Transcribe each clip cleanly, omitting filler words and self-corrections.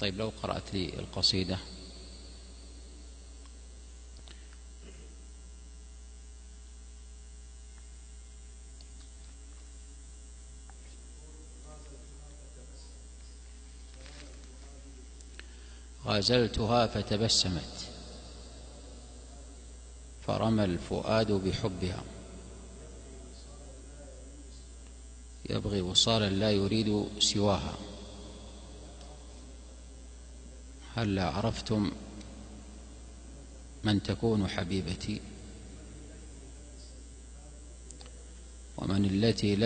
طيب لو قرأت لي القصيدة. غازلتها فتبسمت فرمى الفؤاد بحبها، يبغي وصالا لا يريد سواها. هلا عرفتم من تكون حبيبتي، ومن التي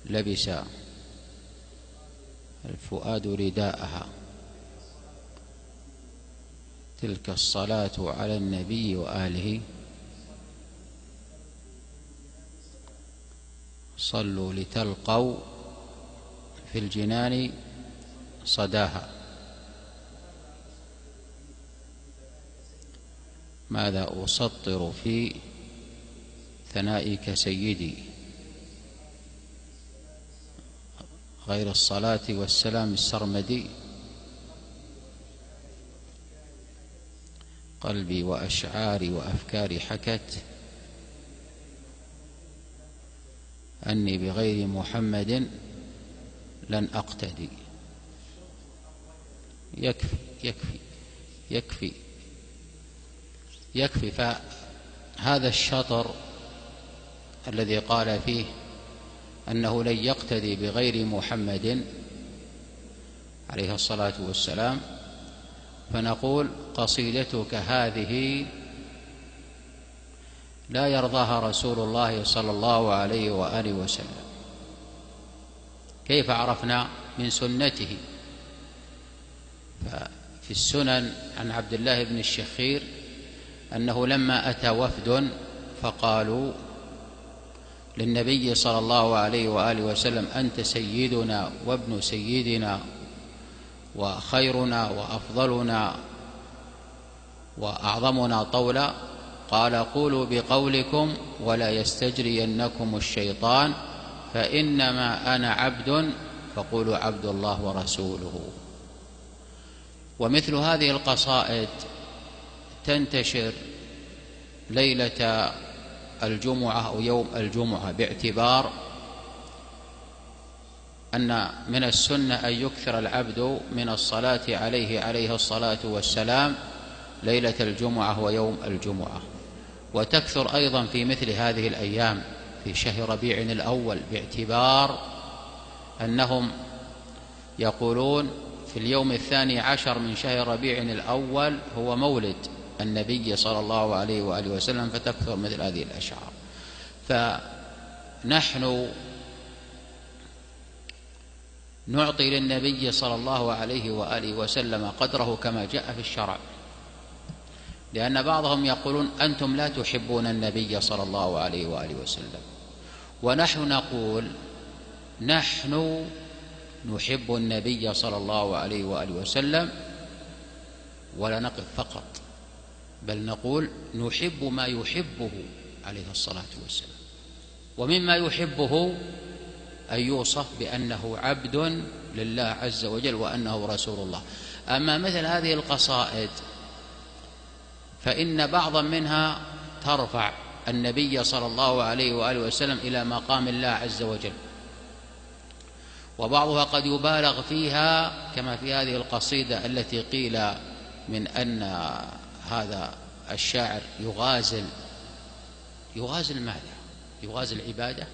لبس الفؤاد رداءها. تلك الصلاة على النبي وآله، صلوا لتلقوا في الجنان صداها. ماذا أسطر في ثنائك سيدي، غير الصلاة والسلام السرمدي. قلبي وأشعاري وأفكاري حكت أني بغير محمد لن أقتدي. يكفي يكفي يكفي يكفي. فهذا الشطر الذي قال فيه أنه لن يقتدي بغير محمد عليه الصلاة والسلام، فنقول قصيدتك هذه لا يرضاها رسول الله صلى الله عليه وآله وسلم. كيف عرفنا؟ من سنته. ففي السنن عن عبد الله بن الشخير أنه لما أتى وفد فقالوا للنبي صلى الله عليه وآله وسلم: أنت سيدنا وابن سيدنا وخيرنا وأفضلنا وأعظمنا طولا. قال: قولوا بقولكم ولا يستجرينكم الشيطان، فإنما أنا عبد فقولوا عبد الله ورسوله. ومثل هذه القصائد تنتشر ليلة الجمعة أو يوم الجمعة، باعتبار أن من السنة أن يكثر العبد من الصلاة عليه الصلاة والسلام ليلة الجمعة ويوم الجمعة. وتكثر أيضا في مثل هذه الأيام في شهر ربيع الأول، باعتبار أنهم يقولون في اليوم 12 من شهر ربيع الأول هو مولد النبي صلى الله عليه وآله وسلم، فتكثر مثل هذه الأشعار. فنحن نعطي للنبي صلى الله عليه وآله وسلم قدره كما جاء في الشرع، لأن بعضهم يقولون: أنتم لا تحبون النبي صلى الله عليه وآله وسلم. ونحن نقول: نحن نحب النبي صلى الله عليه وآله وسلم، ولا نقف فقط، بل نقول نحب ما يحبه عليه الصلاة والسلام. ومما يحبه أن يوصف بأنه عبد لله عز وجل وأنه رسول الله. أما مثل هذه القصائد فإن بعضا منها ترفع النبي صلى الله عليه وآله وسلم إلى مقام الله عز وجل، وبعضها قد يبالغ فيها، كما في هذه القصيدة التي قيل من أن هذا الشاعر يغازل ماذا؟ يغازل العبادة،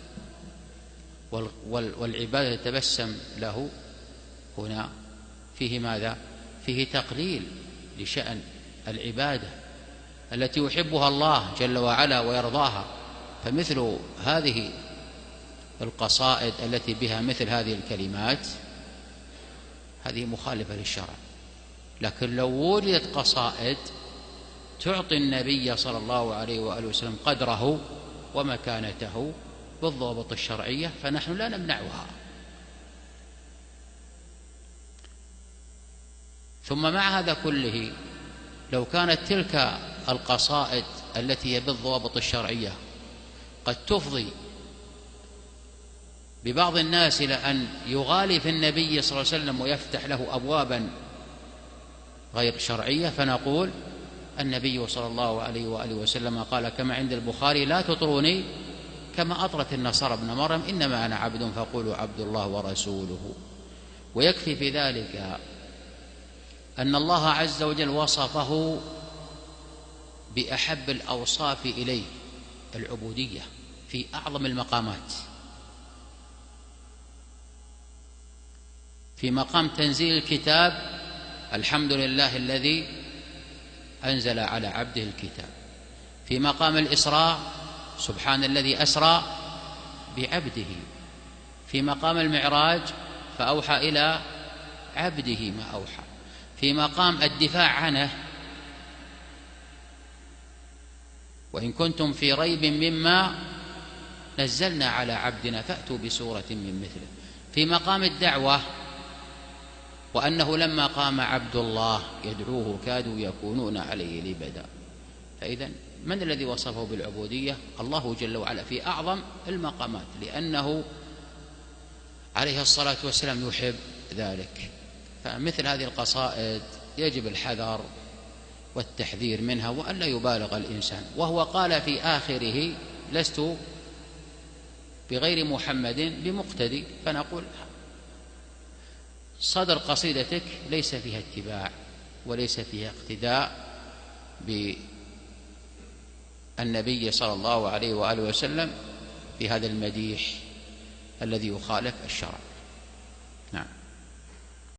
والعبادة تبسم له هنا. فيه ماذا؟ فيه تقليل لشأن العبادة التي يحبها الله جل وعلا ويرضاها. فمثل هذه القصائد التي بها مثل هذه الكلمات هذه مخالفة للشرع. لكن لو وجدت قصائد تعطي النبي صلى الله عليه وآله وسلم قدره ومكانته بالضوابط الشرعية فنحن لا نمنعها. ثم مع هذا كله لو كانت تلك القصائد التي هي بالضوابط الشرعية قد تفضي ببعض الناس إلى أن يغالي في النبي صلى الله عليه وسلم ويفتح له أبوابا غير شرعية، فنقول النبي صلى الله عليه وآله وسلم قال كما عند البخاري: لا تطروني كما أطرت النصارى ابن مريم، إنما أنا عبد فقولوا عبد الله ورسوله. ويكفي في ذلك أن الله عز وجل وصفه بأحب الأوصاف إليه، العبودية، في أعظم المقامات. في مقام تنزيل الكتاب: الحمد لله الذي أنزل على عبده الكتاب. في مقام الإسراء: سبحان الذي أسرى بعبده. في مقام المعراج: فأوحى إلى عبده ما أوحى. في مقام الدفاع عنه: وإن كنتم في ريب مما نزلنا على عبدنا فأتوا بسورة من مثله. في مقام الدعوة: وأنه لما قام عبد الله يدعوه كادوا يكونون عليه لبدا. فإذا من الذي وصفه بالعبودية؟ الله جل وعلا في أعظم المقامات، لأنه عليه الصلاة والسلام يحب ذلك. فمثل هذه القصائد يجب الحذر والتحذير منها، وألا يبالغ الإنسان. وهو قال في آخره: لست بغير محمد بمقتدي. فنقول صدر قصيدتك ليس فيها اتباع وليس فيها اقتداء بالنبي صلى الله عليه وآله وسلم في هذا المديح الذي يخالف الشرع.